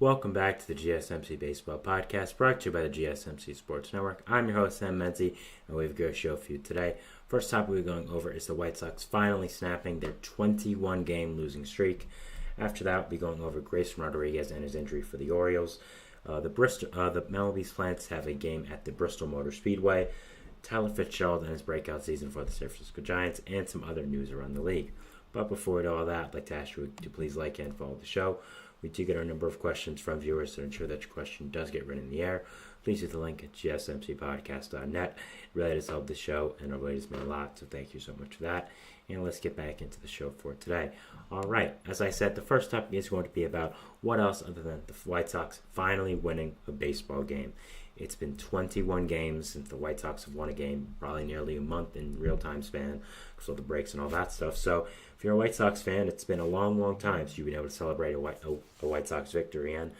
Welcome back to the GSMC Baseball Podcast, brought to you by the GSMC Sports Network. I'm your host, Sam Menzie, and we have a good show for you today. First topic we're going over is the White Sox finally snapping their 21-game losing streak. After that, we'll be going over Grayson Rodriguez and his injury for the Orioles. The Melby's Plants have a game at the Bristol Motor Speedway. Tyler Fitzgerald and his breakout season for the San Francisco Giants, and some other news around the league. But before we do all that, I'd like to ask you to please like and follow the show. We do get a number of questions from viewers to ensure that your question does get written in the air. Please use the link at gsmcpodcast.net. It really does help the show, and it really does mean a lot, so thank you so much for that. And let's get back into the show for today. All right, as I said, the first topic is going to be about what else other than the White Sox finally winning a baseball game. It's been 21 games since the White Sox have won a game, probably nearly a month in real-time span, because of the breaks and all that stuff. So if you're a White Sox fan, it's been a long, long time since you've been able to celebrate a White Sox victory, and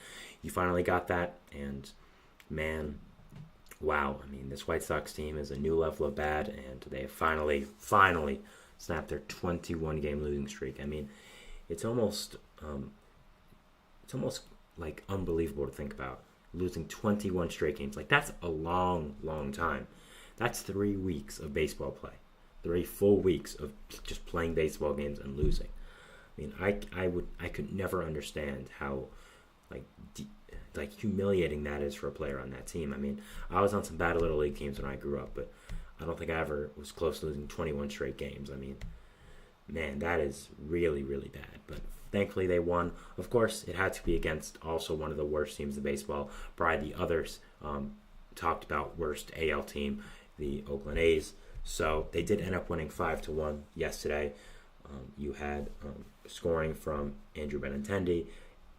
you finally got that. And, man, wow. I mean, this White Sox team is a new level of bad, and they have finally snapped their 21-game losing streak. I mean, it's almost like unbelievable to think about. Losing 21 straight games. Like, that's a long, long time. That's 3 weeks of baseball play. 3 full weeks of just playing baseball games and losing. I mean, I could never understand how, like humiliating that is for a player on that team. I mean, I was on some bad Little League teams when I grew up, but I don't think I ever was close to losing 21 straight games. I mean, man, that is really, really bad. But thankfully, they won. Of course, it had to be against also one of the worst teams in baseball. Probably the others talked about worst AL team, the Oakland A's. So they did end up winning 5-1 yesterday. You had scoring from Andrew Benintendi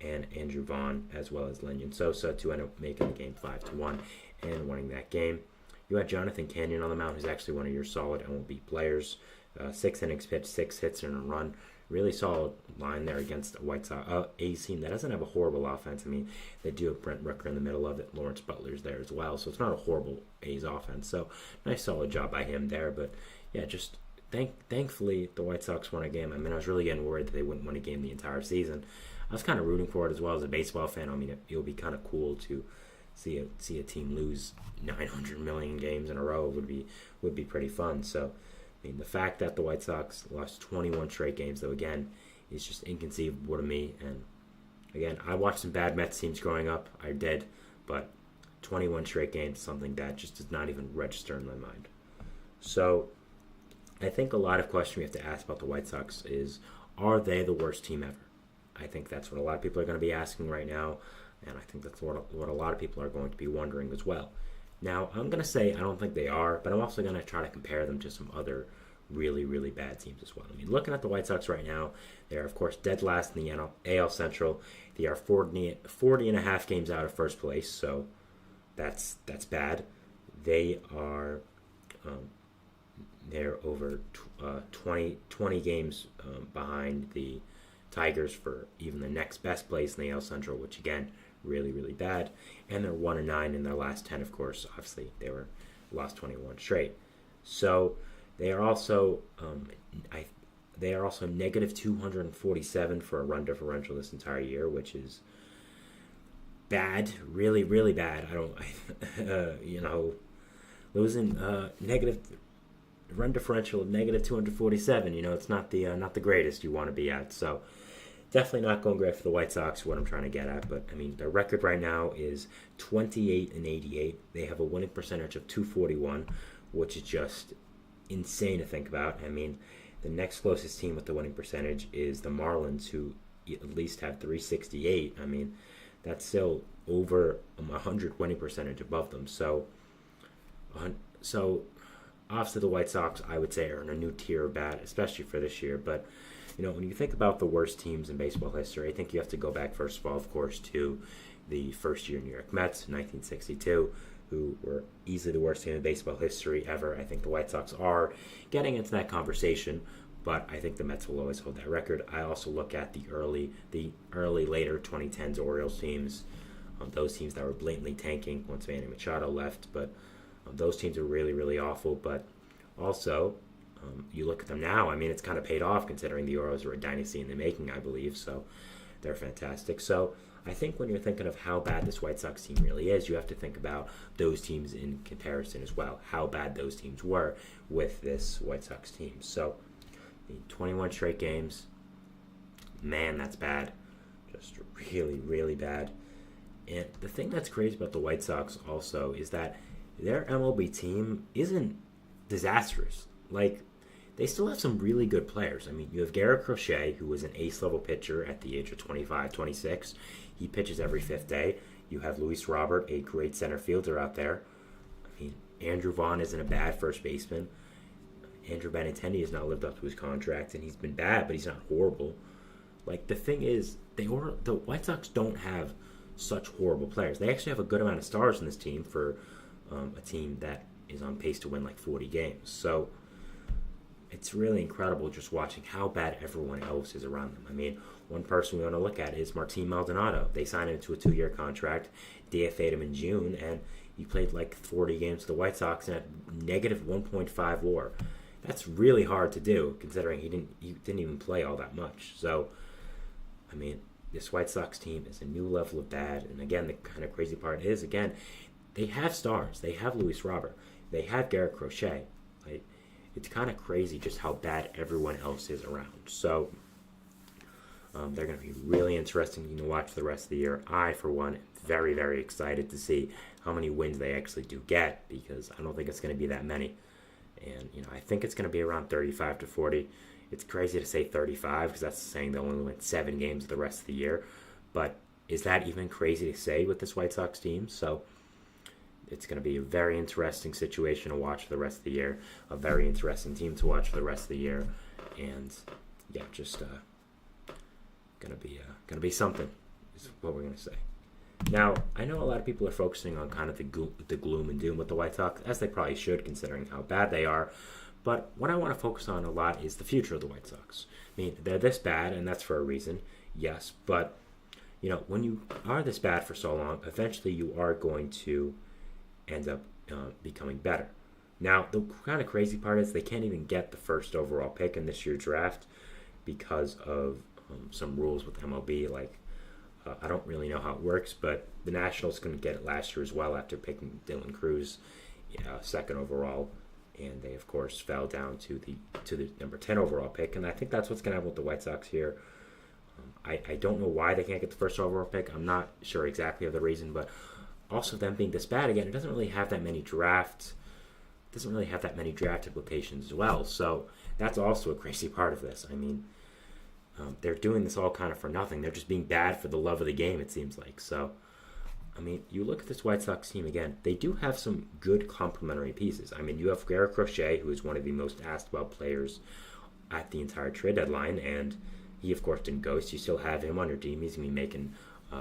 and Andrew Vaughn, as well as Lenyon Sosa, to end up making the game 5-1 and winning that game. You had Jonathan Canyon on the mound, who's actually one of your solid MLB players. 6 innings pitched, 6 hits and a run. Really solid line there against a White Sox A's team that doesn't have a horrible offense. I mean, they do have Brent Rooker in the middle of it. Lawrence Butler's there as well, so it's not a horrible A's offense. So nice, solid job by him there. But yeah, just thankfully the White Sox won a game. I mean, I was really getting worried that they wouldn't win a game the entire season. I was kind of rooting for it as well as a baseball fan. I mean, it would be kind of cool to see a team lose 900 million games in a row would be pretty fun. So, I mean, the fact that the White Sox lost 21 straight games, though, again, is just inconceivable to me. And, again, I watched some bad Mets teams growing up. I did. But 21 straight games is something that just does not even register in my mind. So, I think a lot of questions we have to ask about the White Sox is, are they the worst team ever? I think that's what a lot of people are going to be asking right now. And I think that's what a lot of people are going to be wondering as well. Now, I'm going to say I don't think they are, but I'm also going to try to compare them to some other really, really bad teams as well. I mean, looking at the White Sox right now, they are, of course, dead last in the AL Central. They are 40 and a half games out of first place, so that's bad. They are they're over 20 games behind the Tigers for even the next best place in the AL Central, which, again, really, really bad. And they're 1-9 in their last 10, of course. Obviously, they lost 21 straight. So they are also negative 247 for a run differential this entire year, which is bad, really, really bad. Losing negative run differential of negative 247. It's not the greatest you want to be at. So definitely not going great for the White Sox, what I'm trying to get at. But, I mean, their record right now is 28-88. They have a winning percentage of .241, which is just insane to think about. I mean, the next closest team with the winning percentage is the Marlins, who at least have .368. I mean, that's still over 100 winning percentage above them. So obviously the White Sox, I would say, are in a new tier of bad, especially for this year. But, when you think about the worst teams in baseball history, I think you have to go back, first of all, of course, to the first-year New York Mets, 1962, who were easily the worst team in baseball history ever. I think the White Sox are getting into that conversation, but I think the Mets will always hold that record. I also look at the later 2010s Orioles teams, those teams that were blatantly tanking once Manny Machado left, but those teams are really, really awful. But also, you look at them now, I mean, it's kind of paid off considering the Orioles were a dynasty in the making, I believe. So They're fantastic. So I think when you're thinking of how bad this White Sox team really is, you have to think about those teams in comparison as well, how bad those teams were with this White Sox team. So 21 straight games, man, that's bad. Just really, really bad. And the thing that's crazy about the White Sox also is that their MLB team isn't disastrous. Like, they still have some really good players. I mean, you have Garrett Crochet, who was an ace-level pitcher at the age of 25, 26. He pitches every fifth day. You have Luis Robert, a great center fielder out there. I mean, Andrew Vaughn isn't a bad first baseman. Andrew Benintendi has not lived up to his contract, and he's been bad, but he's not horrible. Like, the thing is, the White Sox don't have such horrible players. They actually have a good amount of stars in this team for a team that is on pace to win like 40 games. So it's really incredible just watching how bad everyone else is around them. I mean, one person we want to look at is Martin Maldonado. They signed him to a 2-year contract, DFA'd him in June, and he played like 40 games for the White Sox and had negative 1.5 WAR. That's really hard to do, considering he didn't even play all that much. So, I mean, this White Sox team is a new level of bad. And again, the kind of crazy part is, again, they have stars. They have Luis Robert. They have Garrett Crochet. Like, it's kind of crazy just how bad everyone else is around. So they're going to be really interesting to watch for the rest of the year. I, for one, am very, very excited to see how many wins they actually do get, because I don't think it's going to be that many. And, I think it's going to be around 35 to 40. It's crazy to say 35 because that's saying they'll only win 7 games the rest of the year. But is that even crazy to say with this White Sox team? So it's going to be a very interesting situation to watch for the rest of the year, a very interesting team to watch for the rest of the year, and yeah, just going to be something is what we're going to say. Now, I know a lot of people are focusing on kind of the gloom and doom with the White Sox, as they probably should, considering how bad they are. But what I want to focus on a lot is the future of the White Sox. I mean, they're this bad, and that's for a reason, yes. But, when you are this bad for so long, eventually you are going to end up becoming better. Now, the kind of crazy part is they can't even get the first overall pick in this year's draft because of some rules with MLB. Like, I don't really know how it works, but the Nationals couldn't get it last year as well after picking Dylan Cruz second overall. And they, of course, fell down to the number 10 overall pick. And I think that's what's going to happen with the White Sox here. I don't know why they can't get the first overall pick. I'm not sure exactly of the reason, but also them being this bad again, it doesn't really have that many draft implications as well. So that's also a crazy part of this. I mean, they're doing this all kind of for nothing. They're just being bad for the love of the game, it seems like. So, I mean, you look at this White Sox team again, they do have some good complementary pieces. I mean, you have Garrett Crochet, who is one of the most asked about players at the entire trade deadline, and he, of course, didn't go, so you still have him on your team. He's going to be making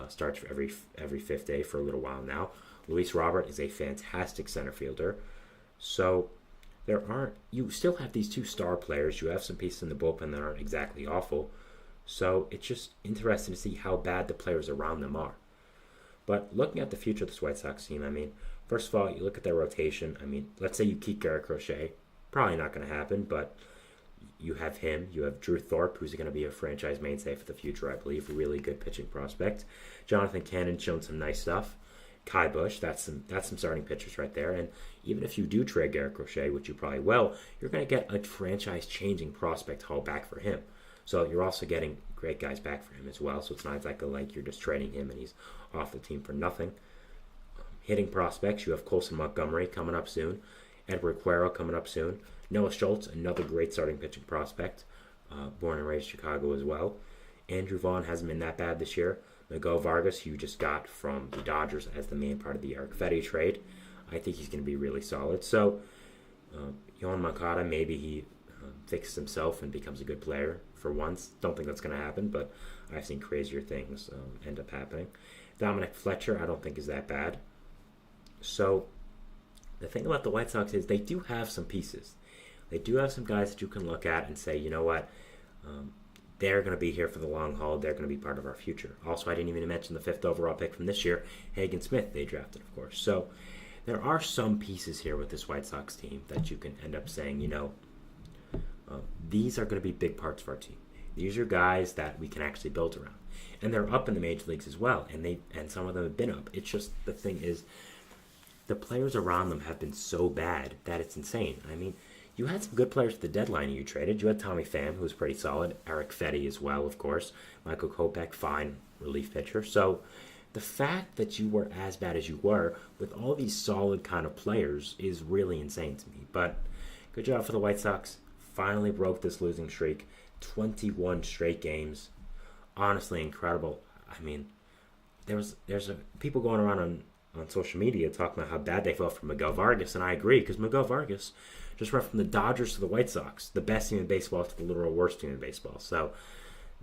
starts for every fifth day for a little while now. Luis Robert is a fantastic center fielder. So you still have these 2 star players. You have some pieces in the bullpen that aren't exactly awful. So it's just interesting to see how bad the players around them are. But looking at the future of this White Sox team, I mean, first of all, you look at their rotation. I mean, let's say you keep Garrett Crochet. Probably not going to happen, but you have him. You have Drew Thorpe, who's going to be a franchise mainstay for the future, I believe. A really good pitching prospect. Jonathan Cannon's shown some nice stuff. Kai Bush, that's some starting pitchers right there. And even if you do trade Garrett Crochet, which you probably will, you're going to get a franchise-changing prospect haul back for him. So you're also getting great guys back for him as well. So it's not exactly like you're just trading him and he's off the team for nothing. Hitting prospects, you have Colson Montgomery coming up soon. Edward Cuero coming up soon. Noah Schultz, another great starting pitching prospect, born and raised Chicago as well. Andrew Vaughn hasn't been that bad this year. Miguel Vargas, who you just got from the Dodgers as the main part of the Eric Fetty trade. I think he's going to be really solid. So, Yohan Moncada, maybe he fixes himself and becomes a good player for once. Don't think that's going to happen, but I've seen crazier things end up happening. Dominic Fletcher, I don't think is that bad. So, the thing about the White Sox is they do have some pieces. They do have some guys that you can look at and say, you know what, they're going to be here for the long haul. They're going to be part of our future. Also, I didn't even mention the 5th overall pick from this year, Hagen Smith, they drafted, of course. So there are some pieces here with this White Sox team that you can end up saying, these are going to be big parts of our team. These are guys that we can actually build around. And they're up in the major leagues as well, and some of them have been up. It's just, the thing is, the players around them have been so bad that it's insane. I mean, you had some good players at the deadline you traded. You had Tommy Pham, who was pretty solid. Eric Fetty as well, of course. Michael Kopech, fine relief pitcher. So the fact that you were as bad as you were with all these solid kind of players is really insane to me. But good job for the White Sox. Finally broke this losing streak. 21 straight games. Honestly incredible. I mean, there's people going around on social media talking about how bad they felt for Miguel Vargas, and I agree, because Miguel Vargas just went from the Dodgers to the White Sox, the best team in baseball to the literal worst team in baseball. So,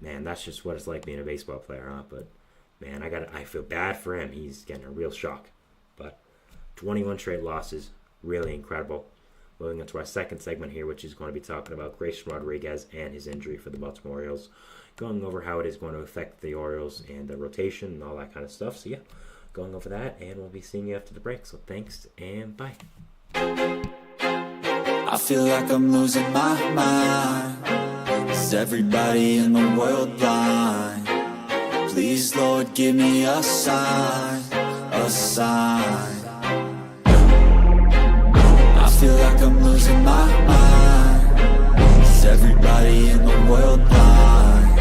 man, that's just what it's like being a baseball player, huh? But, man, I feel bad for him. He's getting a real shock. But 21 straight losses, really incredible. Moving into our second segment here, which is going to be talking about Grayson Rodriguez and his injury for the Baltimore Orioles, going over how it is going to affect the Orioles and the rotation and all that kind of stuff. So, yeah, going over that, and we'll be seeing you after the break. So, thanks, and bye. I feel like I'm losing my mind. Is everybody in the world blind? Please, Lord, give me a sign, a sign. I feel like I'm losing my mind. Is everybody in the world blind?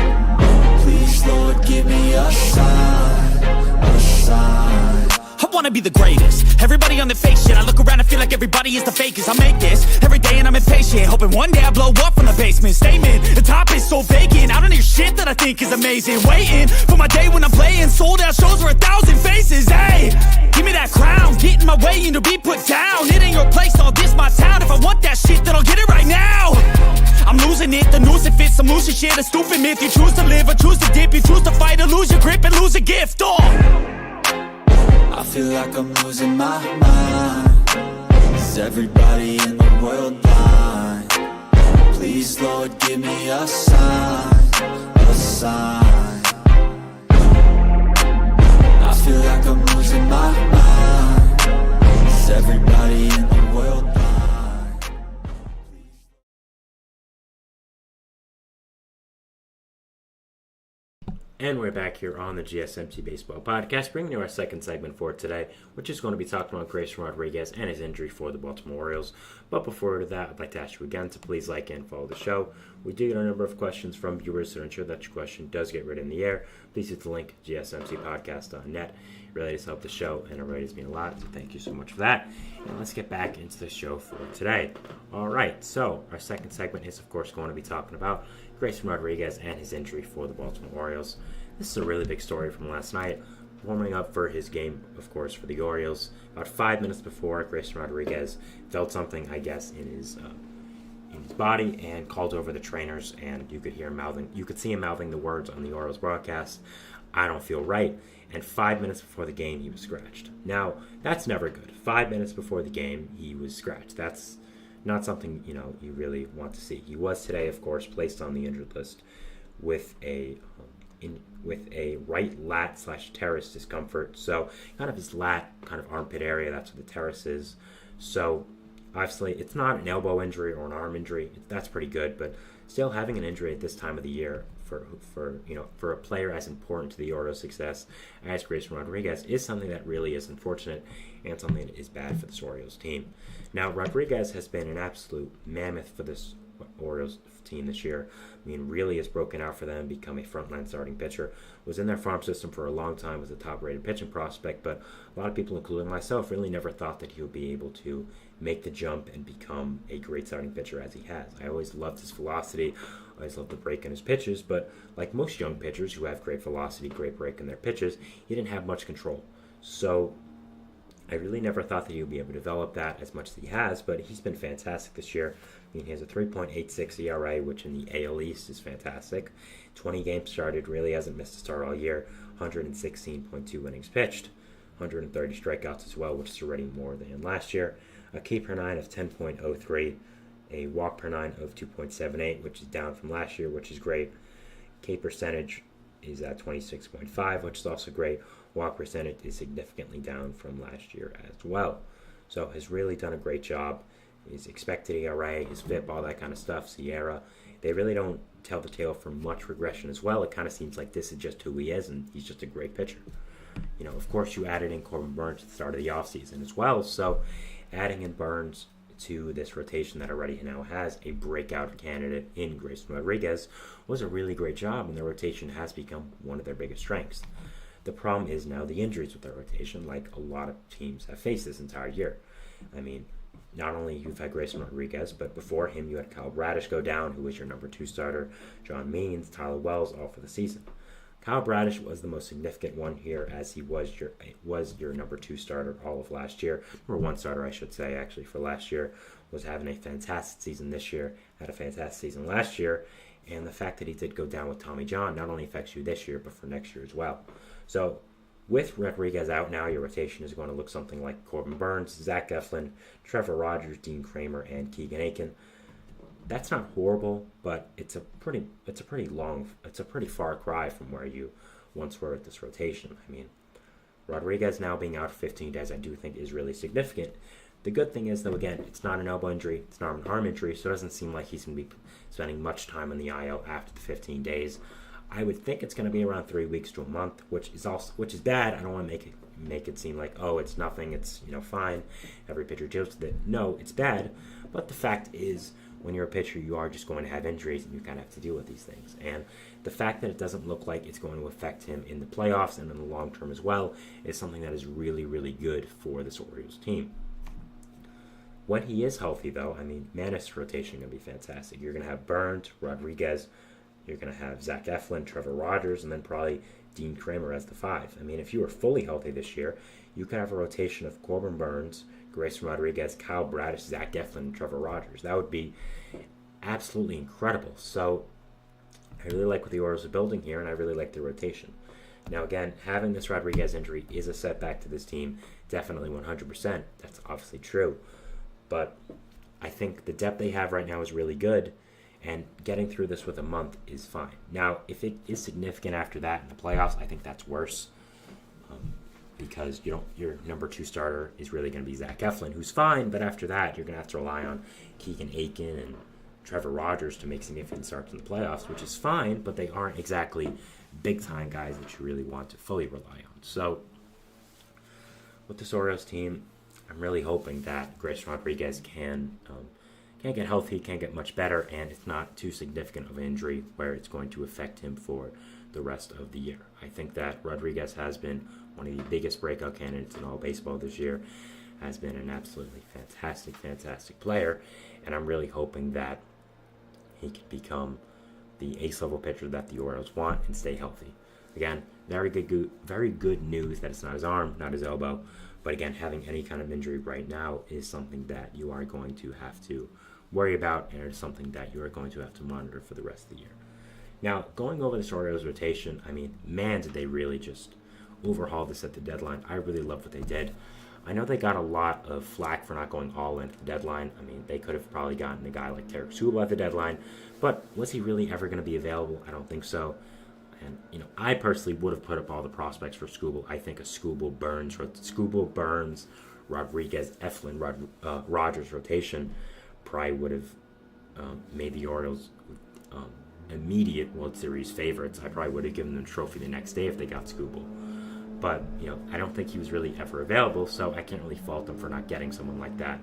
Please, Lord, give me a sign, a sign. I wanna be the greatest. Everybody on the fake shit. I look around and feel like everybody is the fakest. I make this every day and I'm impatient, hoping one day I blow up from the basement. Statement, the top is so vacant. I don't hear shit that I think is amazing. Waiting for my day when I'm playing sold out shows for 1,000 faces. Hey, give me that crown, get in my way and to be put down. It ain't your place, all this my town. If I want that shit, then I'll get it right now. I'm losing it, the noose it fits. I'm losing shit, a stupid myth. You choose to live or choose to dip. You choose to fight or lose your grip and lose a gift. I feel like I'm losing my mind. Is everybody in the world blind? Please, Lord, give me a sign, a sign. I feel like I'm losing my mind. Is everybody in the world blind? And we're back here on the GSMC Baseball Podcast, bringing you our second segment for today, which is going to be talking about Grayson Rodriguez and his injury for the Baltimore Orioles. But before that, I'd like to ask you again to please like and follow the show. We do get a number of questions from viewers, so to ensure that your question does get read in the air, please hit the link, gsmcpodcast.net. It really does help the show, and it really does mean a lot, so thank you so much for that. And let's get back into the show for today. All right, so our second segment is, of course, going to be talking about Grayson Rodriguez and his injury for the Baltimore Orioles. This is a really big story from last night. Warming up for his game, of course, for the Orioles. About 5 minutes before, Grayson Rodriguez felt something, I guess, in his body and called over the trainers. And you could see him mouthing the words on the Orioles broadcast, "I don't feel right." And 5 minutes before the game, he was scratched. Now, that's never good. 5 minutes before the game, he was scratched. That's not something you really want to see. He was today, of course, placed on the injured list with a right lat / teres discomfort. So kind of his lat, kind of armpit area, that's what the teres is. So obviously it's not an elbow injury or an arm injury. That's pretty good, but still having an injury at this time of the year for a player as important to the Orioles' success as Grayson Rodriguez is something that really is unfortunate and something that is bad for this Orioles team. Now, Rodriguez has been an absolute mammoth for this Orioles team this year. I mean, really has broken out for them, become a frontline starting pitcher. Was in their farm system for a long time, was a top-rated pitching prospect, but a lot of people, including myself, really never thought that he would be able to make the jump and become a great starting pitcher as he has. I always loved his velocity. I always loved the break in his pitches, but like most young pitchers who have great velocity, great break in their pitches, he didn't have much control. So I really never thought that he would be able to develop that as much as he has, but he's been fantastic this year. I mean, he has a 3.86 ERA, which in the AL East is fantastic. 20 games started, really hasn't missed a start all year. 116.2 innings pitched. 130 strikeouts as well, which is already more than last year. A K per 9 of 10.03. A walk per 9 of 2.78, which is down from last year, which is great. K percentage is at 26.5, which is also great. Walk percentage is significantly down from last year as well. So has really done a great job. His expected ERA, his FIP, all that kind of stuff, Sierra, they really don't tell the tale for much regression as well. It kind of seems like this is just who he is, and he's just a great pitcher. Of course, you added in Corbin Burnes at the start of the offseason as well, so adding in Burnes to this rotation that already now has a breakout candidate in Grayson Rodriguez was a really great job, and the rotation has become one of their biggest strengths. The problem is now the injuries with their rotation, like a lot of teams have faced this entire year. I mean, not only you've had Grayson Rodriguez, but before him you had Kyle Bradish go down, who was your number 2 starter, John Means, Tyler Wells, all for the season. Kyle Bradish was the most significant one here, as he was your number 2 starter all of last year. Number 1 starter, I should say, actually, for last year. Was having a fantastic season this year, had a fantastic season last year, and the fact that he did go down with Tommy John not only affects you this year, but for next year as well. So, with Rodriguez out now, your rotation is going to look something like Corbin Burnes, Zach Eflin, Trevor Rogers, Dean Kramer, and Keegan Aiken. That's not horrible, but it's a pretty far cry from where you once were at this rotation. I mean, Rodriguez now being out for 15 days, I do think is really significant. The good thing is, though, again, it's not an elbow injury, it's not an arm injury, so it doesn't seem like he's going to be spending much time on the IL after the 15 days. I would think it's going to be around 3 weeks to a month, which is bad. I don't want to make it seem like, oh, it's nothing, it's fine. Every pitcher deals with it. No, it's bad. But the fact is, when you're a pitcher, you are just going to have injuries, and you kind of have to deal with these things. And the fact that it doesn't look like it's going to affect him in the playoffs and in the long term as well is something that is really, really good for this Orioles team. When he is healthy, though, I mean, Manis rotation going to be fantastic. You're going to have Burnes, Rodriguez, you're going to have Zach Eflin, Trevor Rogers, and then probably Dean Kramer as the 5. I mean, if you were fully healthy this year, you could have a rotation of Corbin Burnes, Grayson Rodriguez, Kyle Bradish, Zach Eflin, and Trevor Rogers. That would be absolutely incredible. So I really like what the Orioles are building here, and I really like the rotation. Now, again, having this Rodriguez injury is a setback to this team. Definitely 100%. That's obviously true. But I think the depth they have right now is really good, and getting through this with a month is fine. Now, if it is significant after that in the playoffs, I think that's worse. Because your number 2 starter is really going to be Zach Eflin, who's fine, but after that, you're going to have to rely on Keegan Aiken and Trevor Rogers to make significant starts in the playoffs, which is fine, but they aren't exactly big-time guys that you really want to fully rely on. So, with this Orioles team, I'm really hoping that Grayson Rodriguez can get healthy, can get much better, and it's not too significant of an injury where it's going to affect him for the rest of the year. I think that Rodriguez has been one of the biggest breakout candidates in all baseball this year, has been an absolutely fantastic player, and I'm really hoping that he can become the ace-level pitcher that the Orioles want and stay healthy. Again, very good news that it's not his arm, not his elbow, but again, having any kind of injury right now is something that you are going to have to worry about, and it's something that you are going to have to monitor for the rest of the year. Now, going over this Orioles rotation, I mean, man, did they really just overhaul this at the deadline. I really love what they did. I know they got a lot of flack for not going all in at the deadline. I mean, they could have probably gotten a guy like Tarek Skubal at the deadline, but was he really ever going to be available? I don't think so. And, I personally would have put up all the prospects for Skubal. I think a Skubal, Burnes, Rodriguez, Eflin, Rogers rotation probably would have made the Orioles immediate World Series favorites. I probably would have given them a trophy the next day if they got Skubal. But, I don't think he was really ever available, so I can't really fault them for not getting someone like that.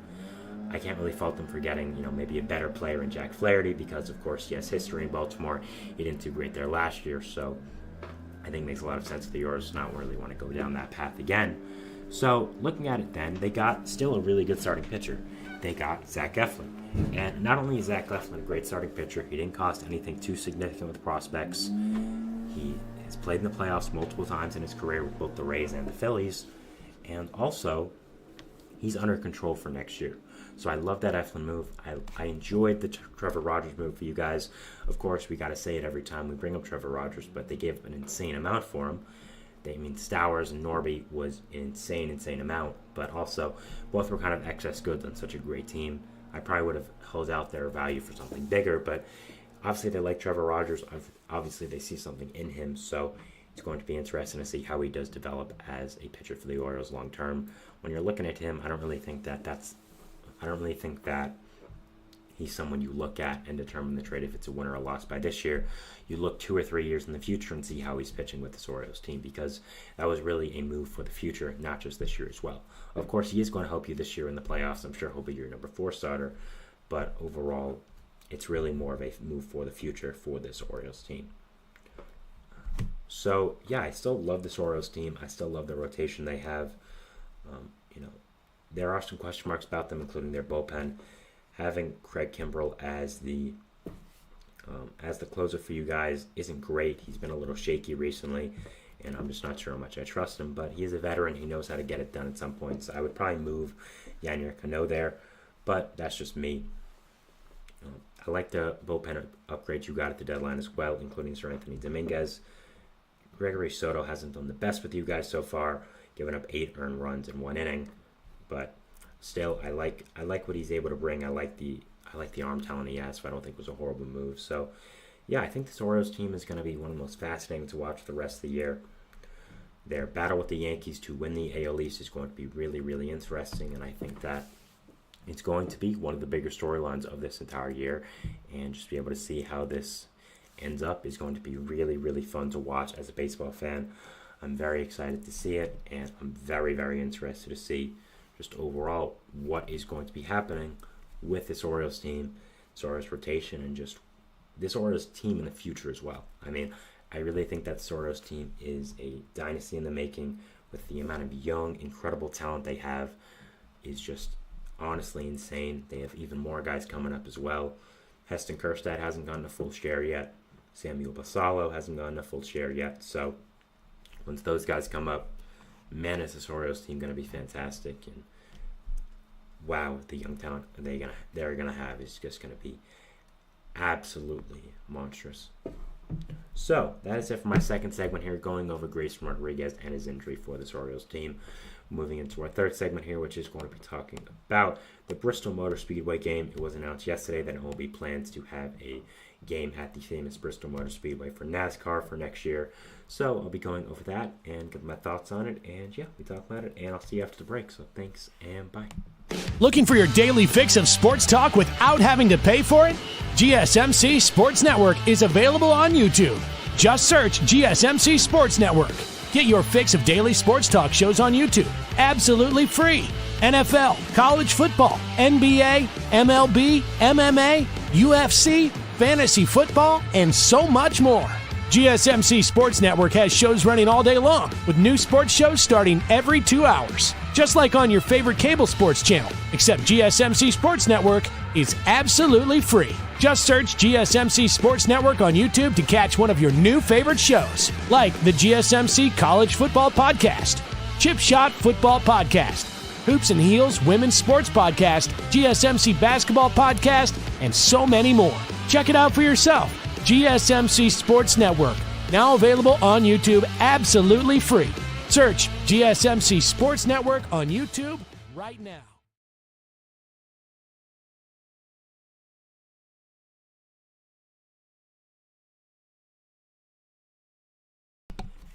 I can't really fault them for getting, maybe a better player in Jack Flaherty because, of course, he has history in Baltimore. He didn't do great there last year, so I think it makes a lot of sense for the Orioles not really want to go down that path again. So, looking at it then, they got still a really good starting pitcher. They got Zach Eflin. And not only is Zach Eflin a great starting pitcher, he didn't cost anything too significant with prospects. He has played in the playoffs multiple times in his career with both the Rays and the Phillies. And also, he's under control for next year. So I love that Eflin move. I enjoyed the Trevor Rogers move for you guys. Of course, we got to say it every time we bring up Trevor Rogers, but they gave an insane amount for him. Stowers and Norby was an insane amount, but also both were kind of excess goods on such a great team. I probably would have held out their value for something bigger, but obviously they like Trevor Rogers. Obviously they see something in him, so it's going to be interesting to see how he does develop as a pitcher for the Orioles long term. When you're looking at him, I don't really think that he's someone you look at and determine the trade if it's a win or a loss by this year. You look 2 or 3 years in the future and see how he's pitching with this Orioles team, because that was really a move for the future, not just this year as well. Of course, he is going to help you this year in the playoffs. I'm sure he'll be your number 4 starter, but overall, it's really more of a move for the future for this Orioles team. So, yeah, I still love this Orioles team. I still love the rotation they have. There are some question marks about them, including their bullpen. Having Craig Kimbrell as the closer for you guys isn't great. He's been a little shaky recently, and I'm just not sure how much I trust him. But he is a veteran. He knows how to get it done at some points. I would probably move Yennier Cano there, but that's just me. I like the bullpen upgrades you got at the deadline as well, including Sir Anthony Dominguez. Gregory Soto hasn't done the best with you guys so far, giving up 8 earned runs in 1 inning. But still, I like what he's able to bring. I like the arm talent he has, so I don't think it was a horrible move. So, yeah, I think this Orioles team is going to be one of the most fascinating to watch the rest of the year. Their battle with the Yankees to win the AL East is going to be really, really interesting, and I think that it's going to be one of the bigger storylines of this entire year, and just be able to see how this ends up is going to be really, really fun to watch as a baseball fan. I'm very excited to see it, and I'm very, very interested to see just overall what is going to be happening with this Orioles team, this Orioles rotation, and just this Orioles team in the future as well. I mean, I really think that this Orioles team is a dynasty in the making. With the amount of young, incredible talent they have is just honestly insane. They have even more guys coming up as well. Heston Kjerstad hasn't gotten a full share yet. Samuel Basallo hasn't gotten a full share yet. So once those guys come up, man, is this Orioles team going to be fantastic. And wow, the young talent they're gonna have is just going to be absolutely monstrous. So that is it for my second segment here, going over Grayson Rodriguez and his injury for this Orioles team. Moving into our third segment here, which is going to be talking about the Bristol Motor Speedway game. It was announced yesterday that OMB plans to have a game at the famous Bristol Motor Speedway for NASCAR for next year. So I'll be going over that and give my thoughts on it. And yeah, we talk about it, and I'll see you after the break. So thanks and bye. Looking for your daily fix of sports talk without having to pay for it? GSMC Sports Network is available on YouTube. Just search GSMC Sports Network. Get your fix of daily sports talk shows on YouTube, absolutely free. NFL, college football, NBA, MLB, MMA, UFC, fantasy football, and so much more. GSMC Sports Network has shows running all day long, with new sports shows starting every 2 hours. Just like on your favorite cable sports channel, except GSMC Sports Network is absolutely free. Just search GSMC Sports Network on YouTube to catch one of your new favorite shows, like the GSMC College Football Podcast, Chip Shot Football Podcast, Hoops and Heels Women's Sports Podcast, GSMC Basketball Podcast, and so many more. Check it out for yourself. GSMC Sports Network, now available on YouTube absolutely free. Search GSMC Sports Network on YouTube right now.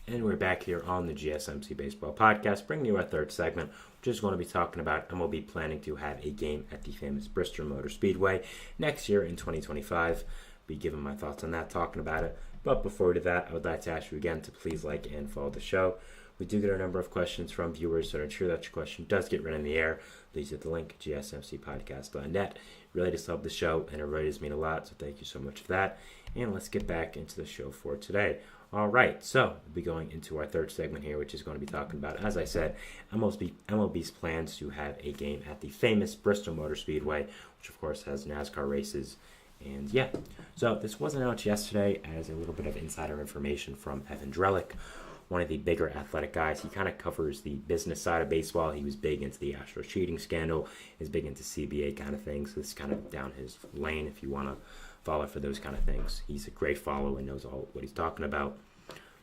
And we're back here on the GSMC Baseball Podcast, bringing you our third segment, which is going to be talking about MLB planning to have a game at the famous Bristol Motor Speedway next year in 2025. Be giving my thoughts on that, talking about it. But before we do that, I would like to ask you again to please like and follow the show. We do get a number of questions from viewers, so to ensure that your question does get read in the air, please hit the link, gsmcpodcast.net. It really does help the show, and it really does mean a lot, so thank you so much for that. And let's get back into the show for today. All right, so we'll be going into our third segment here, which is going to be talking about, as I said, MLB's plans to have a game at the famous Bristol Motor Speedway, which of course has NASCAR races. And yeah, so this was announced yesterday as a little bit of insider information from Evan Drellick, one of the bigger athletic guys. He kind of covers the business side of baseball. He was big into the Astros cheating scandal, is big into CBA kind of things. So this is kind of down his lane if you want to follow for those kind of things. He's a great follower and knows all what he's talking about.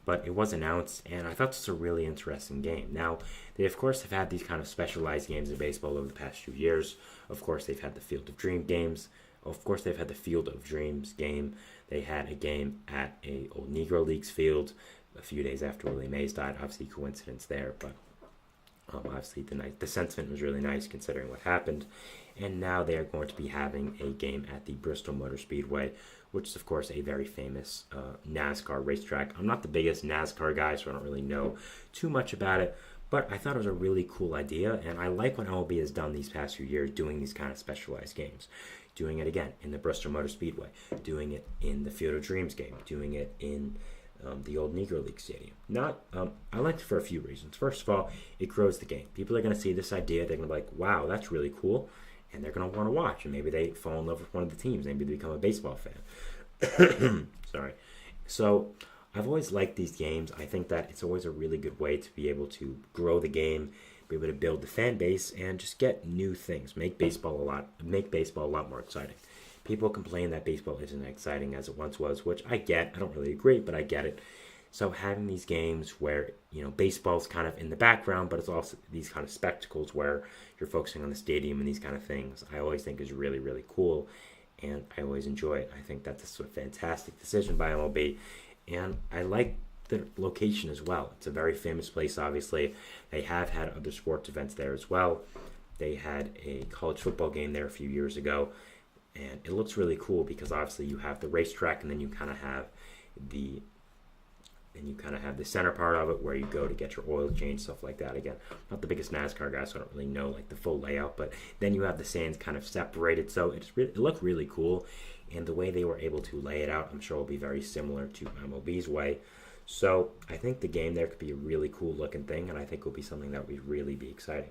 But it was announced, and I thought this was a really interesting game. Now, they of course have had these kind of specialized games in baseball over the past few years. Of course, they've had the Field of Dreams games. Of course, they've had the Field of Dreams game. They had a game at a old Negro Leagues field a few days after Willie Mays died. Obviously, coincidence there, but Obviously, the sentiment was really nice considering what happened. And now they are going to be having a game at the Bristol Motor Speedway, which is, of course, a very famous NASCAR racetrack. I'm not the biggest NASCAR guy, so I don't really know too much about it. But I thought it was a really cool idea, and I like what MLB has done these past few years doing these kind of specialized games. Doing it again in the Bristol Motor Speedway, doing it in the Field of Dreams game, doing it in the old Negro League Stadium. I liked it for a few reasons. First of all, it grows the game. People are going to see this idea. They're going to be like, wow, that's really cool. And they're going to want to watch. And maybe they fall in love with one of the teams. Maybe they become a baseball fan. Sorry. So I've always liked these games. I think that it's always a really good way to be able to grow the game, be able to build the fan base, and just get new things. Make baseball a lot more exciting. People complain that baseball isn't as exciting as it once was, which I get. I don't really agree, but I get it. So having these games where, baseball's kind of in the background, but it's also these kind of spectacles where you're focusing on the stadium and these kind of things, I always think is really, really cool, and I always enjoy it. I think that this is a fantastic decision by MLB, and I like the location as well. It's a very famous place, obviously. They have had other sports events there as well. They had a college football game there a few years ago, and it looks really cool because obviously you have the racetrack, and then you kind of have the center part of it where you go to get your oil change, stuff like that. Again, I'm not the biggest NASCAR guy, so I don't really know like the full layout, but then you have the stands kind of separated, so it looked really cool, and the way they were able to lay it out, I'm sure will be very similar to MLB's way. So I think the game there could be a really cool looking thing, and I think it will be something that would really be exciting.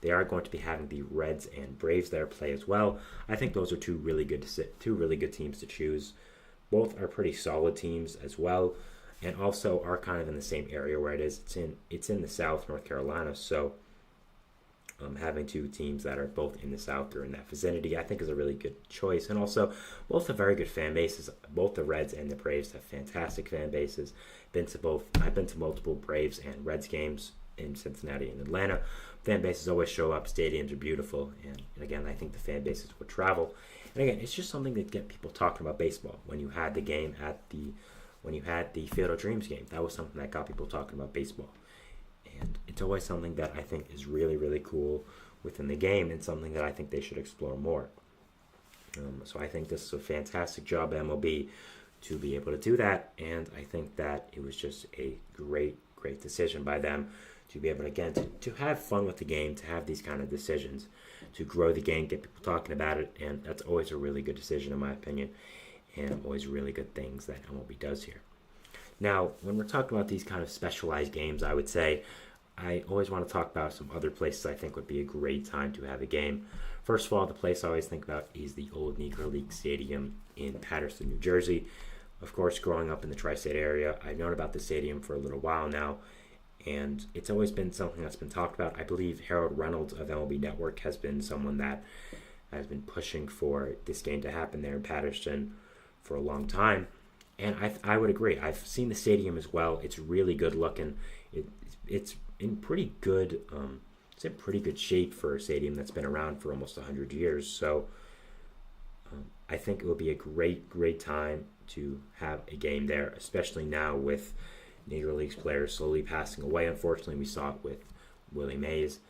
They are going to be having the Reds and Braves there play as well. I think those are two really good teams to choose. Both are pretty solid teams as well, and also are kind of in the same area where it is. It's in the South, North Carolina, so having two teams that are both in the South or in that vicinity, I think is a really good choice. And also, both have very good fan bases. Both the Reds and the Braves have fantastic fan bases. I've been to multiple Braves and Reds games in Cincinnati and Atlanta. Fan bases always show up. Stadiums are beautiful, and again, I think the fan bases would travel. And again, it's just something to get people talking about baseball. When you had the Field of Dreams game, that was something that got people talking about baseball. And it's always something that I think is really, really cool within the game, and something that I think they should explore more. So I think this is a fantastic job by MLB to be able to do that, and I think that it was just a great, great decision by them to be able to, again, to have fun with the game, to have these kind of decisions, to grow the game, get people talking about it, and that's always a really good decision in my opinion, and always really good things that MLB does here. Now, when we're talking about these kind of specialized games, I would say I always want to talk about some other places I think would be a great time to have a game. First of all, the place I always think about is the old Negro League Stadium in Paterson, New Jersey. Of course, growing up in the tri-state area, I've known about the stadium for a little while now, and it's always been something that's been talked about. I believe Harold Reynolds of MLB Network has been someone that has been pushing for this game to happen there in Paterson for a long time. And I would agree. I've seen the stadium as well. It's really good looking. It's in pretty good shape for a stadium that's been around for almost 100 years. So I think it would be a great time to have a game there, especially now with Negro Leagues players slowly passing away. Unfortunately, we saw it with Willie Mays.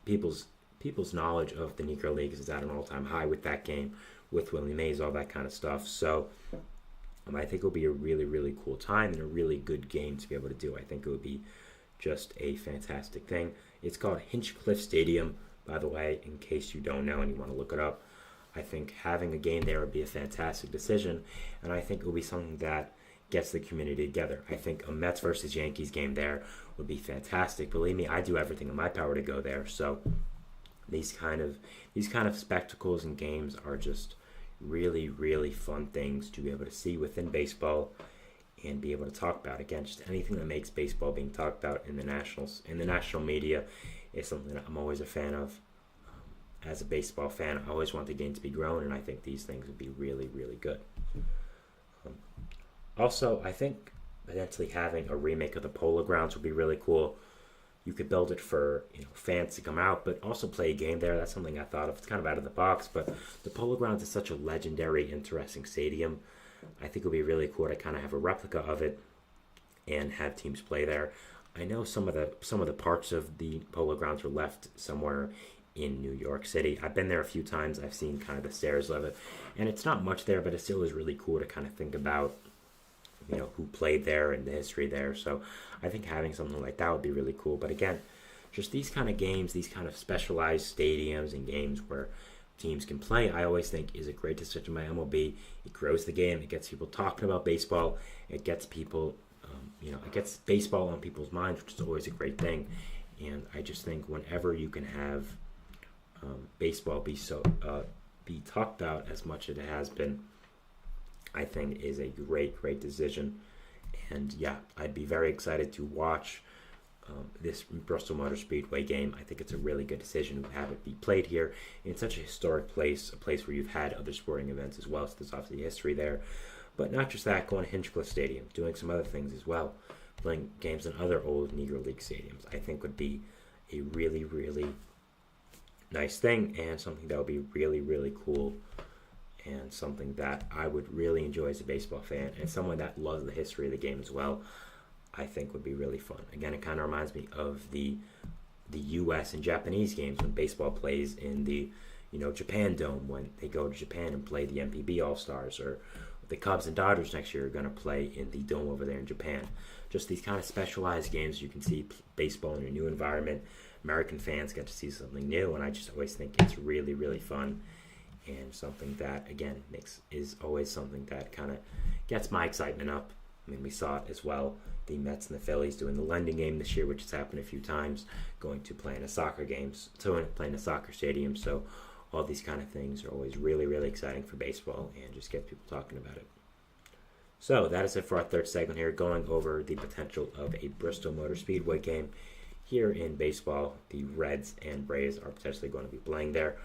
People's knowledge of the Negro Leagues is at an all-time high with that game, with Willie Mays, all that kind of stuff. So I think it will be a really, really cool time and a really good game to be able to do. I think it would be just a fantastic thing. It's called Hinchcliffe Stadium, by the way, in case you don't know and you want to look it up. I think having a game there would be a fantastic decision, and I think it will be something that gets the community together. I think a Mets versus Yankees game there would be fantastic. Believe me, I do everything in my power to go there. So these kind of spectacles and games are just really, really fun things to be able to see within baseball and be able to talk about. Again, just anything that makes baseball being talked about in the national media is something that I'm always a fan of. As a baseball fan, I always want the game to be grown, and I think these things would be really, really good. Also, I think potentially having a remake of the Polo Grounds would be really cool. You could build it for fans to come out, but also play a game there. That's something I thought of. It's kind of out of the box, but the Polo Grounds is such a legendary, interesting stadium. I think it would be really cool to kind of have a replica of it and have teams play there. I know some of the parts of the Polo Grounds were left somewhere in New York City. I've been there a few times. I've seen kind of the stairs of it, and it's not much there, but it still is really cool to kind of think about, who played there and the history there. So I think having something like that would be really cool. But again, just these kind of games, these kind of specialized stadiums and games where teams can play, I always think is a great decision by MLB. It grows the game. It gets people talking about baseball. It gets people, it gets baseball on people's minds, which is always a great thing. And I just think whenever you can have baseball be talked about as much as it has been, I think is a great decision. And yeah, I'd be very excited to watch this Bristol Motor Speedway game. I think it's a really good decision to have it be played here in such a historic place, a place where you've had other sporting events as well, so there's obviously history there. But not just that, going to Hinchcliffe Stadium, doing some other things as well, playing games in other old Negro League stadiums, I think would be a really nice thing, and something that would be really cool, and something that I would really enjoy as a baseball fan, and someone that loves the history of the game as well, I think would be really fun. Again, it kind of reminds me of the U.S. and Japanese games when baseball plays in the Japan Dome, when they go to Japan and play the MPB All-Stars, or the Cubs and Dodgers next year are going to play in the Dome over there in Japan. Just these kind of specialized games, you can see baseball in a new environment. American fans get to see something new, and I just always think it's really fun, and something that, again, is always something that kind of gets my excitement up. I mean, we saw it as well, the Mets and the Phillies doing the London game this year, which has happened a few times, going to playing a soccer stadium. So all these kind of things are always really exciting for baseball, and just get people talking about it. So that is it for our third segment here, going over the potential of a Bristol Motor Speedway game here in baseball. The Reds and Braves are potentially going to be playing there.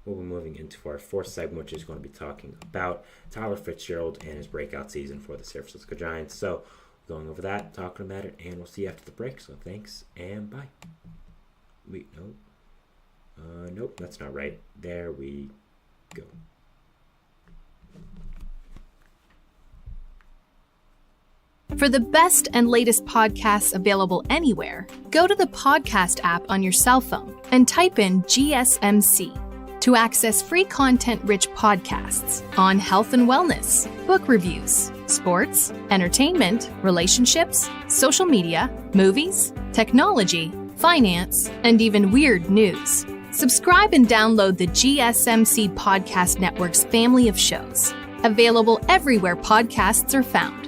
We'll be moving into our fourth segment, which is going to be talking about Tyler Fitzgerald and his breakout season for the San Francisco Giants. So going over that, talking about it, and we'll see you after the break. So thanks, and bye. Nope, that's not right. There we go. For the best and latest podcasts available anywhere, go to the podcast app on your cell phone and type in GSMC to access free content-rich podcasts on health and wellness, book reviews, sports, entertainment, relationships, social media, movies, technology, finance, and even weird news. Subscribe and download the GSMC Podcast Network's family of shows, available everywhere podcasts are found.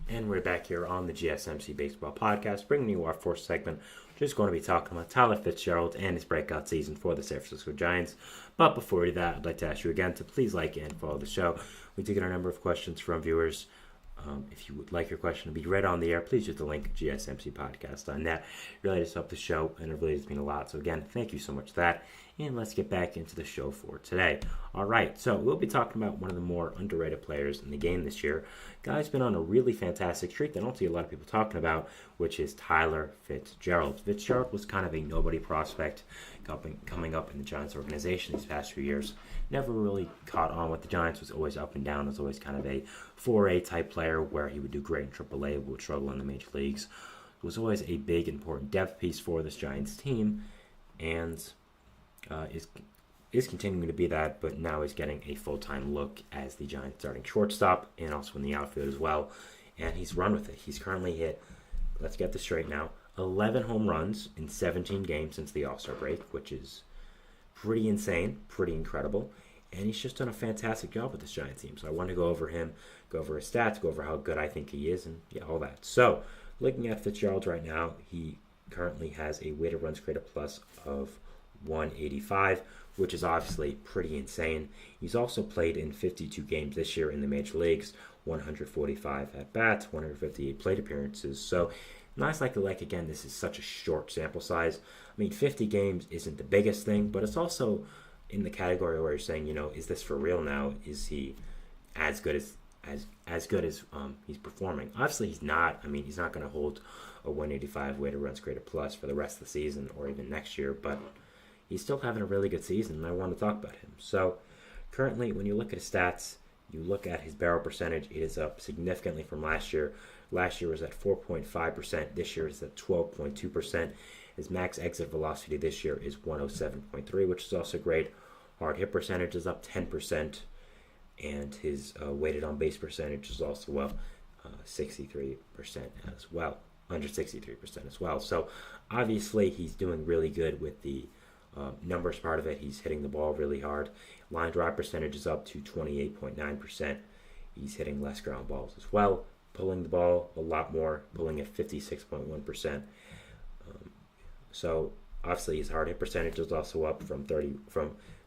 And we're back here on the GSMC Baseball Podcast, bringing you our fourth segment, which is going to be talking about Tyler Fitzgerald and his breakout season for the San Francisco Giants. But before we do that, I'd like to ask you again to please like and follow the show. We do get a number of questions from viewers. If you would like your question to be read on the air, please use the link gsmcpodcast.net. It really does help the show, and it really does mean a lot. So again, thank you so much for that. And let's get back into the show for today. All right, so we'll be talking about one of the more underrated players in the game this year. Guy's been on a really fantastic streak that I don't see a lot of people talking about, which is Tyler Fitzgerald. Fitzgerald was kind of a nobody prospect coming up in the Giants organization these past few years. Never really caught on with the Giants, was always up and down, was always kind of a 4A type player where he would do great in AAA, but would struggle in the major leagues. Was always a big, important depth piece for this Giants team, and is continuing to be that, but now is getting a full-time look as the Giants starting shortstop and also in the outfield as well, and he's run with it. He's currently hit, let's get this straight now, 11 home runs in 17 games since the All-Star break, which is pretty insane, pretty incredible, and he's just done a fantastic job with this Giants team. So I want to go over him, go over his stats, go over how good I think he is, and yeah, all that. So looking at Fitzgerald right now, he currently has a weighted runs created plus of 185, which is obviously pretty insane. He's also played in 52 games this year in the major leagues, 145 at-bats, 158 plate appearances. So nice like again, this is such a short sample size. I mean, 50 games isn't the biggest thing, but it's also in the category where you're saying, is this for real now? Is he as good as good as he's performing. Obviously, he's not. I mean, he's not going to hold a 185 weighted runs created plus for the rest of the season or even next year, but he's still having a really good season, and I want to talk about him. So, currently, when you look at his stats, you look at his barrel percentage, it is up significantly from last year. Last year was at 4.5%. This year is at 12.2%. His max exit velocity this year is 107.3, which is also great. Hard hit percentage is up 10%. And his weighted on base percentage is also up 63% as well, under 63% as well. So obviously he's doing really good with the numbers part of it. He's hitting the ball really hard. Line drive percentage is up to 28.9%. He's hitting less ground balls as well, pulling the ball a lot more, pulling at 56.1%. So obviously his hard hit percentage is also up from 30%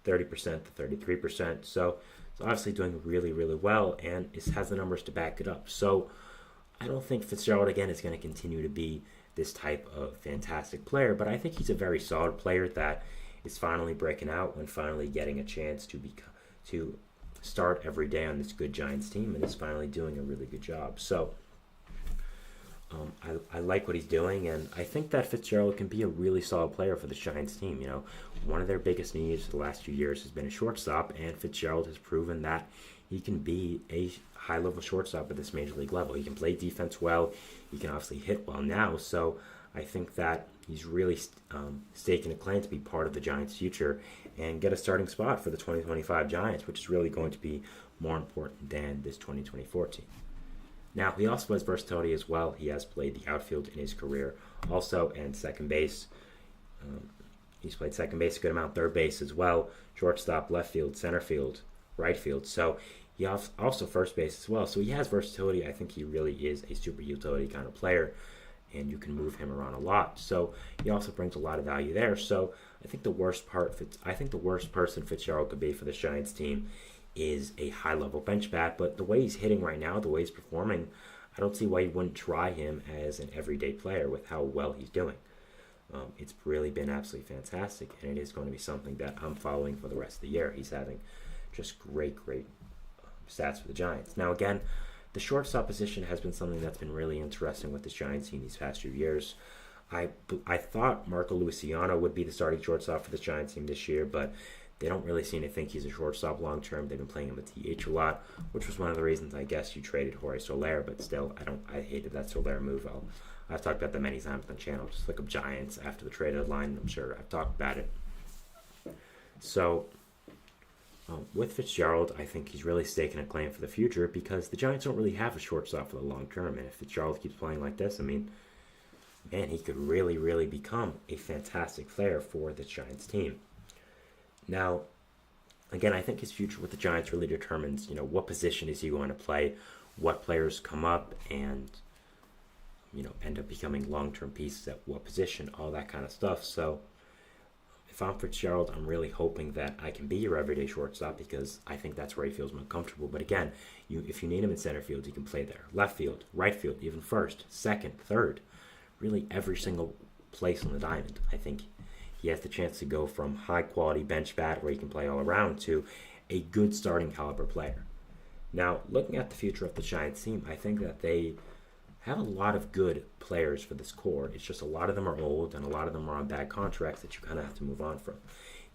to 33%. So it's obviously doing really, really well, and it has the numbers to back it up. So I don't think Fitzgerald, again, is going to continue to be this type of fantastic player, but I think he's a very solid player that is finally breaking out and finally getting a chance to start every day on this good Giants team, and is finally doing a really good job. So I like what he's doing, and I think that Fitzgerald can be a really solid player for the Giants team. You know, one of their biggest needs the last few years has been a shortstop, and Fitzgerald has proven that he can be a high-level shortstop at this major league level. He can play defense well. He can obviously hit well now. So I think that he's really staking a claim to be part of the Giants' future and get a starting spot for the 2025 Giants, which is really going to be more important than this 2024 team. Now, he also has versatility as well. He has played the outfield in his career also, and second base. He's played second base a good amount, third base as well, shortstop, left field, center field, right field. So he also first base as well. So he has versatility. I think he really is a super utility kind of player, and you can move him around a lot. So he also brings a lot of value there. So I think the worst person Fitzgerald could be for the Giants team is a high-level bench bat, but the way he's hitting right now, the way he's performing, I don't see why you wouldn't try him as an everyday player with how well he's doing. It's really been absolutely fantastic, and it is going to be something that I'm following for the rest of the year. He's having just great stats for the Giants. Now, again, the shortstop position has been something that's been really interesting with this Giants team these past few years. I thought Marco Luciano would be the starting shortstop for this Giants team this year, but they don't really seem to think he's a shortstop long term. They've been playing him at DH a lot, which was one of the reasons I guess you traded Jorge Soler. But still, I hated that Soler move. I've talked about that many times on the channel. Just look up Giants after the trade deadline. I'm sure I've talked about it. So with Fitzgerald, I think he's really staking a claim for the future because the Giants don't really have a shortstop for the long term. And if Fitzgerald keeps playing like this, I mean, man, he could really, really become a fantastic player for the Giants team. Now, again, I think his future with the Giants really determines, what position is he going to play, what players come up and, end up becoming long-term pieces at what position, all that kind of stuff. So if I'm Fitzgerald, I'm really hoping that I can be your everyday shortstop because I think that's where he feels more comfortable. But again, if you need him in center field, he can play there. Left field, right field, even first, second, third, really every single place on the diamond. I think he has the chance to go from high-quality bench bat where he can play all around to a good starting caliber player. Now, looking at the future of the Giants team, I think that they have a lot of good players for this core. It's just a lot of them are old and a lot of them are on bad contracts that you kind of have to move on from.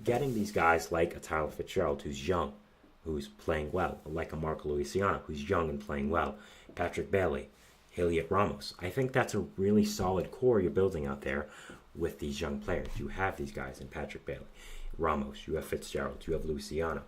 Getting these guys like a Tyler Fitzgerald, who's young, who's playing well, like a Marco Luciano, who's young and playing well, Patrick Bailey, Heliot Ramos. I think that's a really solid core you're building out there with these young players. You have these guys in Patrick Bailey, Ramos, you have Fitzgerald, you have Luciano.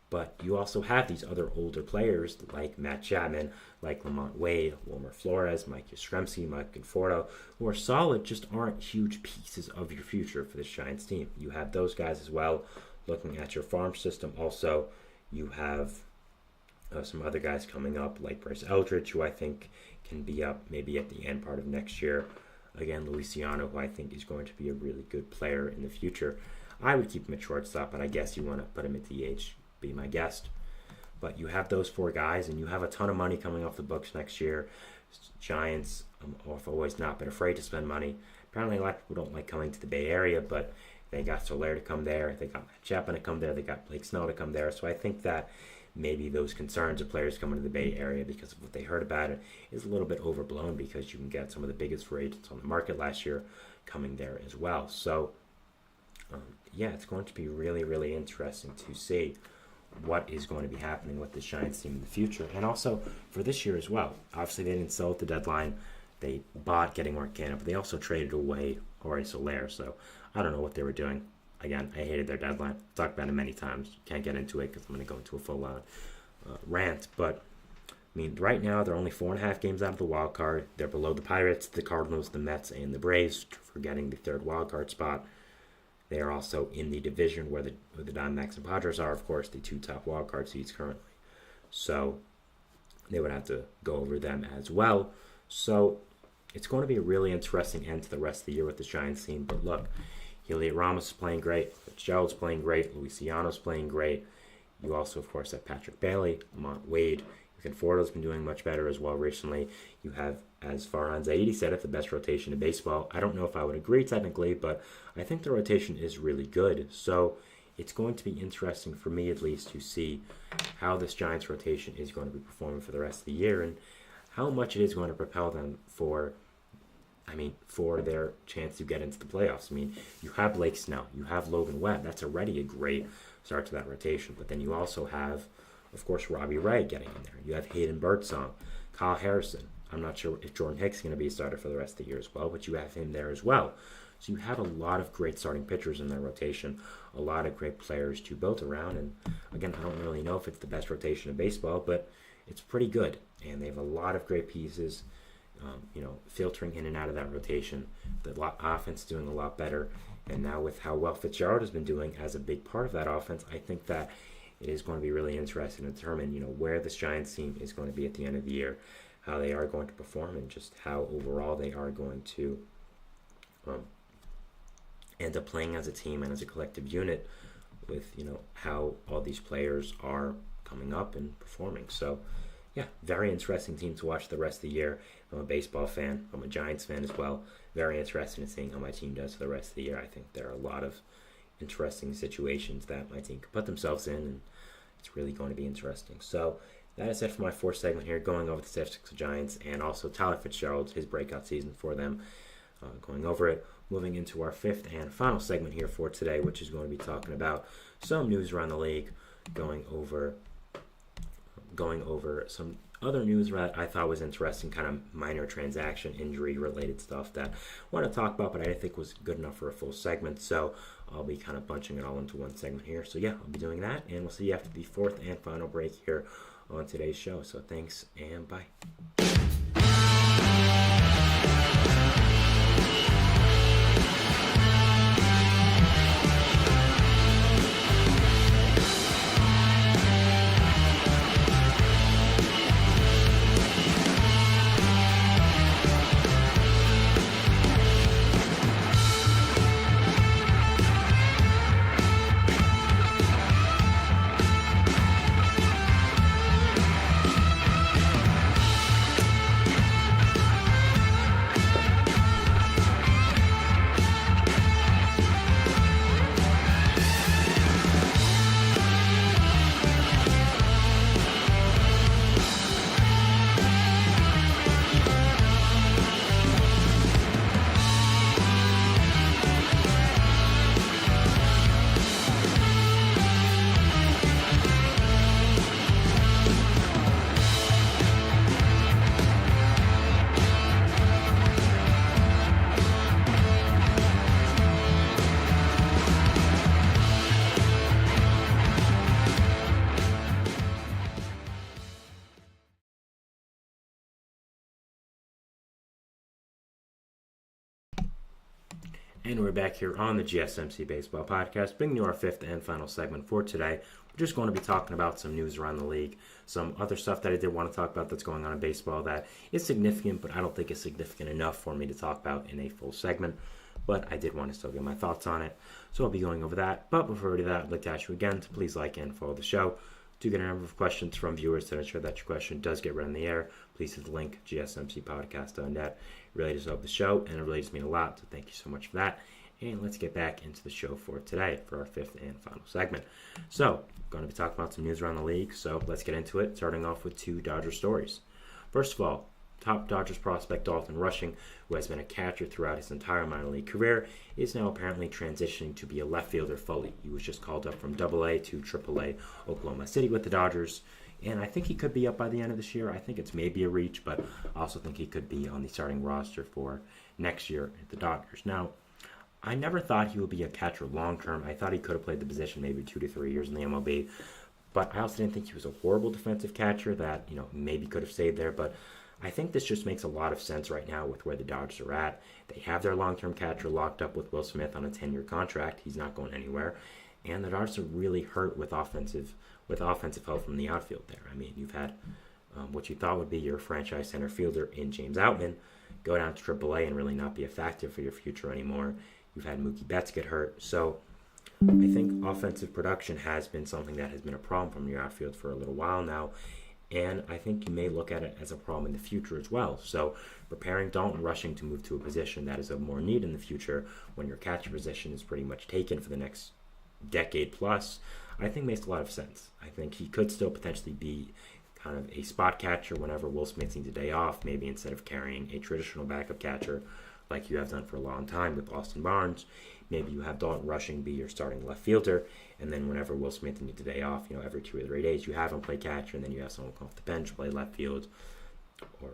But you also have these other older players like Matt Chapman, like Lamont Wade, Wilmer Flores, Mike Yastrzemski, Mike Conforto, who are solid, just aren't huge pieces of your future for this Giants team. You have those guys as well. Looking at your farm system also, you have some other guys coming up like Bryce Eldridge, who I think can be up maybe at the end part of next year. Again, Luciano, who I think is going to be a really good player in the future. I would keep him at shortstop, but I guess you want to put him at DH, be my guest. But you have those four guys, and you have a ton of money coming off the books next year. Giants have always not been afraid to spend money. Apparently, a lot of people don't like coming to the Bay Area, but they got Soler to come there. They got Matt Chapman to come there. They got Blake Snell to come there. So I think that maybe those concerns of players coming to the Bay Area because of what they heard about it is a little bit overblown, because you can get some of the biggest free agents on the market last year coming there as well. So, it's going to be really, really interesting to see what is going to be happening with this Giants team in the future, and also for this year as well. Obviously, they didn't sell at the deadline. They bought getting Mark Canha, but they also traded away Jorge Soler, so I don't know what they were doing. Again, I hated their deadline. I've talked about it many times. Can't get into it because I'm going to go into a full-on rant. But, I mean, right now they're only 4.5 games out of the wild card. They're below the Pirates, the Cardinals, the Mets, and the Braves for getting the third wild card spot. They are also in the division where the Diamondbacks and Padres are, of course, the two top wild card seeds currently. So they would have to go over them as well. So it's going to be a really interesting end to the rest of the year with the Giants team. But look, Heliot Ramos is playing great. Fitzgerald's playing great. Luciano's playing great. You also, of course, have Patrick Bailey, Lamont Wade. Conforto's been doing much better as well recently. You have, as Farhan Zaidi said it, the best rotation in baseball. I don't know if I would agree technically, but I think the rotation is really good. So it's going to be interesting for me, at least, to see how this Giants rotation is going to be performing for the rest of the year and how much it is going to propel them for their chance to get into the playoffs. I mean, you have Blake Snell, you have Logan Webb. That's already a great start to that rotation. But then you also have, of course, Robbie Ray getting in there. You have Hayden Birdsong, Kyle Harrison. I'm not sure if Jordan Hicks is going to be a starter for the rest of the year as well, but you have him there as well. So you have a lot of great starting pitchers in that rotation, a lot of great players to build around. And again, I don't really know if it's the best rotation in baseball, but it's pretty good. And they have a lot of great pieces, filtering in and out of that rotation. The offense doing a lot better. And now with how well Fitzgerald has been doing as a big part of that offense, I think that it is going to be really interesting to determine, where this Giants team is going to be at the end of the year, how they are going to perform, and just how overall they are going to end up playing as a team and as a collective unit with, how all these players are coming up and performing. So, very interesting team to watch the rest of the year. I'm a baseball fan. I'm a Giants fan as well. Very interested in seeing how my team does for the rest of the year. I think there are a lot of interesting situations that my team could put themselves in, and it's really going to be interesting. So that is it for my fourth segment here, going over the San Francisco Giants and also Tyler Fitzgerald, his breakout season for them, going over it. Moving into our fifth and final segment here for today, which is going to be talking about some news around the league, going over some other news that I thought was interesting, kind of minor transaction, injury-related stuff that I want to talk about, but I didn't think was good enough for a full segment, so I'll be kind of bunching it all into one segment here. So I'll be doing that, and we'll see you after the fourth and final break here on today's show. So thanks, and bye. And we're back here on the GSMC Baseball Podcast, bringing you our fifth and final segment for today. We're just going to be talking about some news around the league, some other stuff that I did want to talk about that's going on in baseball that is significant, but I don't think is significant enough for me to talk about in a full segment. But I did want to still get my thoughts on it, so I'll be going over that. But before we do that, I'd like to ask you again to please like and follow the show. Do get a number of questions from viewers to ensure that your question does get read on the air. Please hit the link, gsmcpodcast.net. It really does help the show, and it really does mean a lot, so thank you so much for that. And let's get back into the show for today for our fifth and final segment. So, going to be talking about some news around the league, so let's get into it, starting off with two Dodger stories. First of all, top Dodgers prospect Dalton Rushing, who has been a catcher throughout his entire minor league career, is now apparently transitioning to be a left fielder fully. He was just called up from AA to AAA Oklahoma City with the Dodgers, and I think he could be up by the end of this year. I think it's maybe a reach, but I also think he could be on the starting roster for next year at the Dodgers. Now, I never thought he would be a catcher long term. I thought he could have played the position maybe 2 to 3 years in the MLB, but I also didn't think he was a horrible defensive catcher that, maybe could have stayed there. But I think this just makes a lot of sense right now with where the Dodgers are at. They have their long-term catcher locked up with Will Smith on a 10-year contract. He's not going anywhere. And the Dodgers are really hurt with offensive help from the outfield there. I mean, you've had what you thought would be your franchise center fielder in James Outman go down to AAA and really not be a factor for your future anymore. You've had Mookie Betts get hurt. So I think offensive production has been something that has been a problem from your outfield for a little while now. And I think you may look at it as a problem in the future as well. So preparing Dalton Rushing to move to a position that is of more need in the future when your catcher position is pretty much taken for the next decade plus, I think makes a lot of sense. I think he could still potentially be kind of a spot catcher whenever Will Smith needs a day off, maybe instead of carrying a traditional backup catcher like you have done for a long time with Austin Barnes. Maybe you have Dalton Rushing be your starting left fielder, and then whenever Will Smith needs a day off, every 2 or 3 days, you have him play catcher, and then you have someone come off the bench play left field, or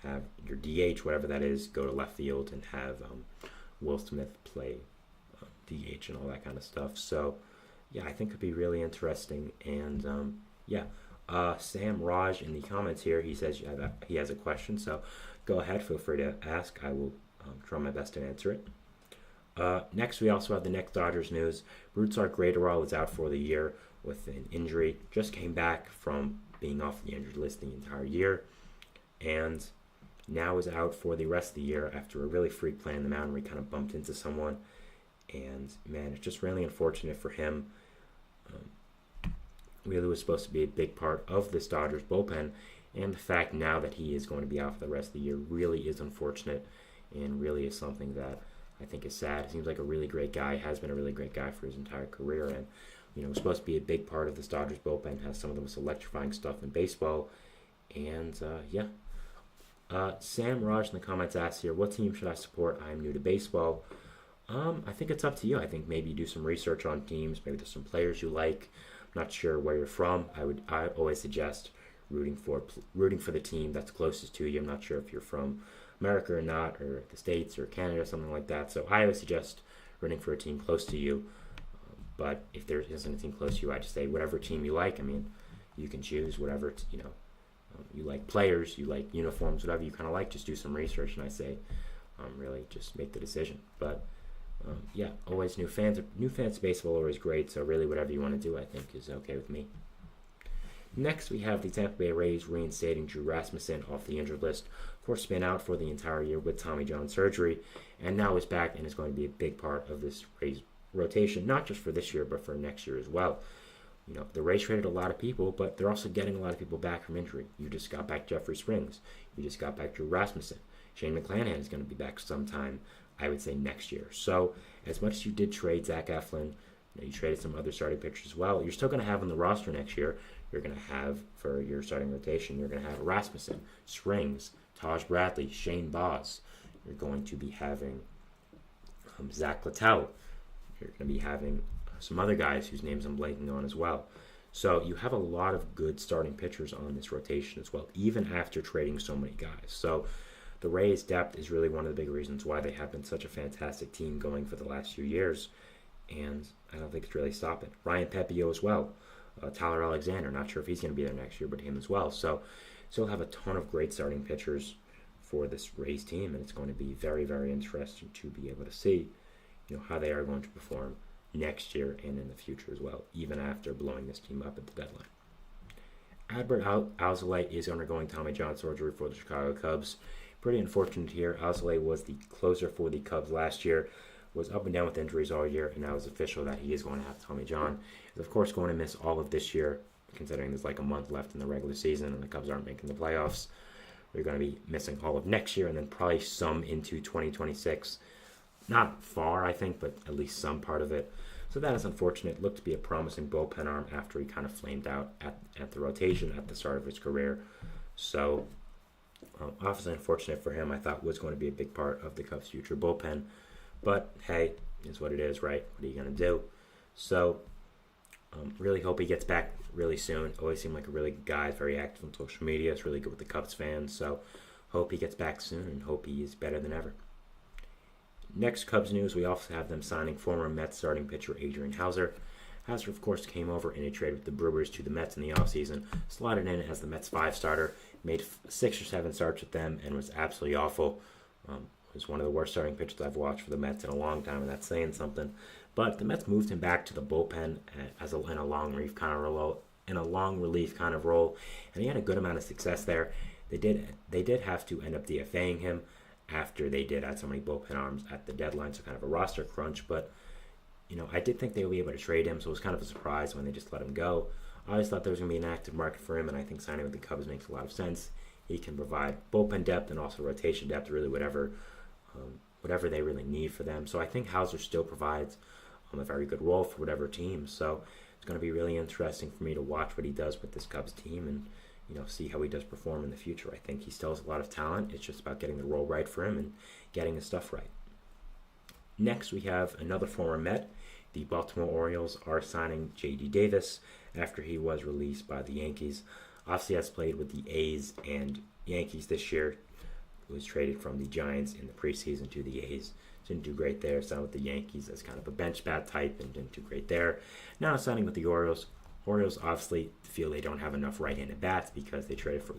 have your DH, whatever that is, go to left field and have Will Smith play DH and all that kind of stuff. So yeah, I think it could be really interesting. And Sam Raj in the comments here, he says he has a question, so go ahead, feel free to ask. I will try my best to answer it. Next, we also have the next Dodgers news. Brusdar Graterol is out for the year with an injury. Just came back from being off the injured list the entire year, and now is out for the rest of the year after a really freak play on the mound where he kind of bumped into someone. And man, it's just really unfortunate for him. Really was supposed to be a big part of this Dodgers bullpen, and the fact now that he is going to be out for the rest of the year really is unfortunate, and really is something that I think is sad. It seems like a really great guy, has been a really great guy for his entire career, and was supposed to be a big part of this Dodgers bullpen, has some of the most electrifying stuff in baseball. And Sam Raj in the comments asks here, what team should I support? I'm new to baseball. I think it's up to you. I think maybe do some research on teams. Maybe there's some players you like. I'm not sure where you're from. I always suggest rooting for the team that's closest to you. I'm not sure if you're from America or not, or the States or Canada, something like that. So I always suggest rooting for a team close to you. But if there isn't a team close to you, I just say whatever team you like. I mean, you can choose whatever, you like players, you like uniforms, whatever you kind of like. Just do some research, and I say really just make the decision. But always new fans of baseball are always great. So really whatever you want to do, I think is okay with me. Next, we have the Tampa Bay Rays reinstating Drew Rasmussen off the injured list. Of course, been out for the entire year with Tommy John surgery, and now is back and is going to be a big part of this Rays rotation, not just for this year, but for next year as well. The Rays traded a lot of people, but they're also getting a lot of people back from injury. You just got back Jeffrey Springs. You just got back Drew Rasmussen. Shane McClanahan is going to be back sometime, I would say, next year. So as much as you did trade Zach Eflin, you traded some other starting pitchers as well, you're still going to have on the roster next year. You're going to have, for your starting rotation, you're going to have Rasmussen, Springs, Taj Bradley, Shane Baz. You're going to be having Zach Littell. You're going to be having some other guys whose names I'm blanking on as well. So you have a lot of good starting pitchers on this rotation as well, even after trading so many guys. So the Rays' depth is really one of the big reasons why they have been such a fantastic team going for the last few years, and I don't think it's really stopping. Ryan Pepio as well. Tyler Alexander, not sure if he's going to be there next year, but him as well. So still have a ton of great starting pitchers for this Rays team, and it's going to be very, very interesting to be able to see, how they are going to perform next year and in the future as well, even after blowing this team up at the deadline. Albert Alzolay is undergoing Tommy John surgery for the Chicago Cubs. Pretty unfortunate here. Alzolay was the closer for the Cubs last year, was up and down with injuries all year, and now it's official that he is going to have Tommy John. He's, of course, going to miss all of this year, considering there's like a month left in the regular season and the Cubs aren't making the playoffs. We're going to be missing all of next year and then probably some into 2026. Not far, I think, but at least some part of it. So that is unfortunate. Looked to be a promising bullpen arm after he kind of flamed out at the rotation at the start of his career. So obviously unfortunate for him. I thought was going to be a big part of the Cubs' future bullpen. But hey, is what it is, right? What are you going to do? So really hope he gets back really soon. Always seemed like a really good guy. Very active on social media. It's really good with the Cubs fans. So hope he gets back soon and hope he is better than ever. Next Cubs news, we also have them signing former Mets starting pitcher Adrian Houser. Houser, of course, came over in a trade with the Brewers to the Mets in the offseason, slotted in as the Mets 5-starter, made 6 or 7 starts with them, and was absolutely awful. Was one of the worst starting pitchers I've watched for the Mets in a long time, and that's saying something. But the Mets moved him back to the bullpen in a long relief kind of role, and he had a good amount of success there. They did have to end up DFAing him after they did add so many bullpen arms at the deadline, so kind of a roster crunch. But I did think they would be able to trade him, so it was kind of a surprise when they just let him go. I always thought there was going to be an active market for him, and I think signing with the Cubs makes a lot of sense. He can provide bullpen depth and also rotation depth, really whatever they really need for them. So I think Houser still provides a very good role for whatever team. So it's going to be really interesting for me to watch what he does with this Cubs team and see how he does perform in the future. I think he still has a lot of talent. It's just about getting the role right for him and getting his stuff right. Next, we have another former Met. The Baltimore Orioles are signing J.D. Davis after he was released by the Yankees. Obviously, has played with the A's and Yankees this year. He was traded from the Giants in the preseason to the A's. Didn't do great there. Signed with the Yankees as kind of a bench bat type and didn't do great there. Now signing with the Orioles. Orioles obviously feel they don't have enough right-handed bats because they traded for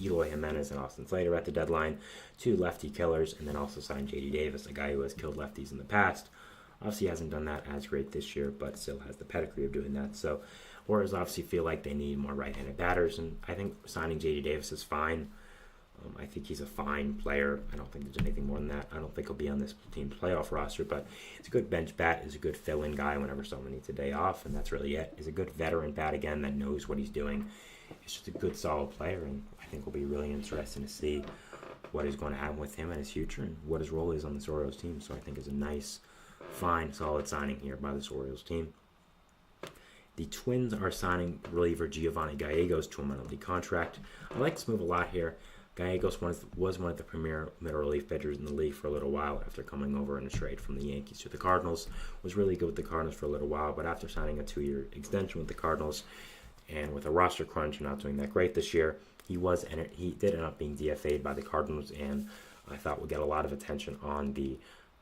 Eloy Jimenez and Austin Slater at the deadline, 2 lefty killers, and then also signed J.D. Davis, a guy who has killed lefties in the past. Obviously hasn't done that as great this year, but still has the pedigree of doing that. So Orioles obviously feel like they need more right-handed batters, and I think signing J.D. Davis is fine. I think he's a fine player. I don't think there's anything more than that. I don't think he'll be on this team's playoff roster, but he's a good bench bat. He's a good fill-in guy whenever someone needs a day off, and that's really it. He's a good veteran bat, again, that knows what he's doing. He's just a good, solid player, and I think we'll be really interesting to see what is going to happen with him in his future and what his role is on this Orioles team. So I think it's a nice, fine, solid signing here by this Orioles team. The Twins are signing reliever Giovanni Gallegos to a minor league contract. I like this move a lot here. Gallegos was one of the premier middle relief pitchers in the league for a little while after coming over in a trade from the Yankees to the Cardinals. Was really good with the Cardinals for a little while, but after signing a 2-year extension with the Cardinals and with a roster crunch not doing that great this year, he did end up being DFA'd by the Cardinals, and I thought would get a lot of attention on the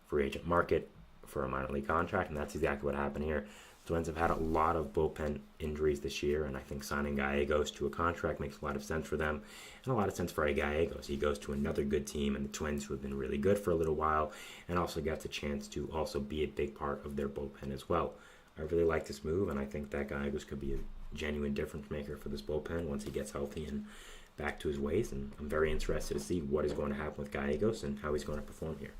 free agent market for a minor league contract, and that's exactly what happened here. Twins have had a lot of bullpen injuries this year, and I think signing Gallegos to a contract makes a lot of sense for them, and a lot of sense for Gallegos. He goes to another good team, and the Twins, who have been really good for a little while, and also gets a chance to also be a big part of their bullpen as well. I really like this move, and I think that Gallegos could be a genuine difference maker for this bullpen once he gets healthy and back to his ways, and I'm very interested to see what is going to happen with Gallegos and how he's going to perform here.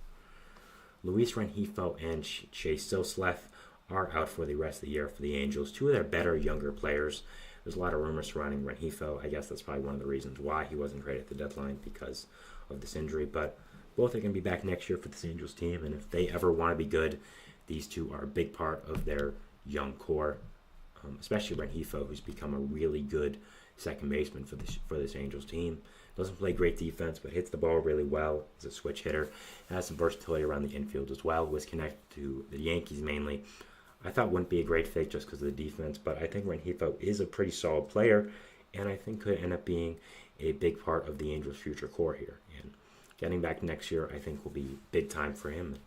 Luis Rengifo and Chase Silseth are out for the rest of the year for the Angels. 2 of their better younger players. There's a lot of rumors surrounding Rengifo. I guess that's probably one of the reasons why he wasn't traded at the deadline, because of this injury. But both are going to be back next year for this Angels team, and if they ever want to be good, these 2 are a big part of their young core, especially Rengifo, who's become a really good second baseman for this Angels team. Doesn't play great defense, but hits the ball really well. He's a switch hitter. Has some versatility around the infield as well. Was connected to the Yankees mainly. I thought wouldn't be a great fit just because of the defense, but I think Rengifo is a pretty solid player, and I think could end up being a big part of the Angels' future core here. And getting back next year, I think will be big time for him.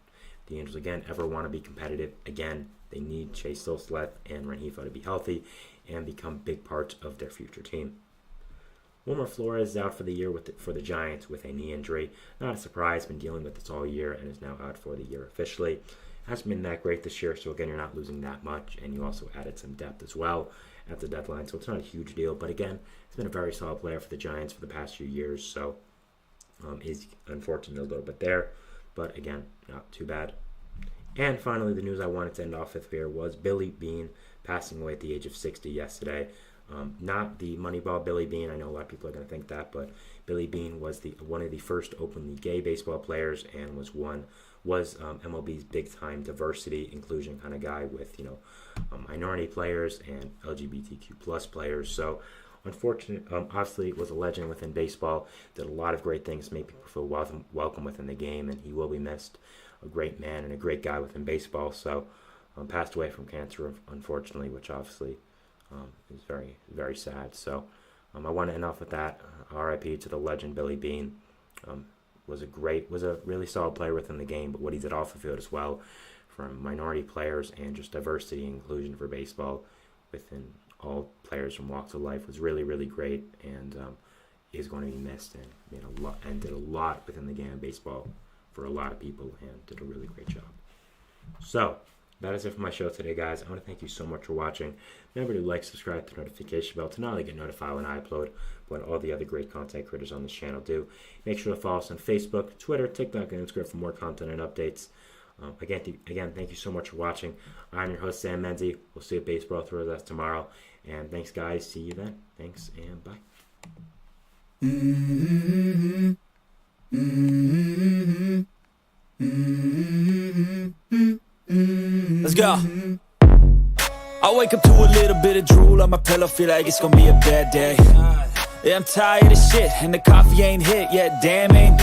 If the Angels, again, ever want to be competitive, again, they need Chase Silseth and Rengifo to be healthy and become big parts of their future team. Wilmer Flores is out for the year for the Giants with a knee injury. Not a surprise, been dealing with this all year and is now out for the year officially. Hasn't been that great this year, so again, you're not losing that much, and you also added some depth as well at the deadline, so it's not a huge deal. But again, he's been a very solid player for the Giants for the past few years, so he's unfortunate a little bit there, but again, not too bad. And finally, the news I wanted to end off with here was Billy Beane passing away at the age of 60 yesterday. Not the Moneyball Billy Beane. I know a lot of people are going to think that, but Billy Beane was one of the first openly gay baseball players, and was MLB's big-time diversity inclusion kind of guy with minority players and LGBTQ plus players. So obviously was a legend within baseball. Did a lot of great things, made people feel welcome within the game, and he will be missed. A great man and a great guy within baseball. So passed away from cancer, unfortunately, which obviously is very, very sad. So I want to end off with that. R.I.P. to the legend Billy Beane. Was a really solid player within the game, but what he did off the field as well, from minority players and just diversity and inclusion for baseball within all players from walks of life, was really, really great, and is going to be missed, and did a lot within the game of baseball for a lot of people, and did a really great job. So that is it for my show today, guys. I want to thank you so much for watching. Remember to like, subscribe to the notification bell to not only get notified when I upload, but all the other great content creators on this channel do. Make sure to follow us on Facebook, Twitter, TikTok, and Instagram for more content and updates. Again, thank you so much for watching. I'm your host, Sam Menzie. We'll see you at Baseball Throws Us tomorrow. And thanks, guys. See you then. Thanks, and bye. Let's go. I wake up to a little bit of drool on my pillow, feel like it's gonna be a bad day. Yeah, I'm tired of shit, and the coffee ain't hit yet, damn ain't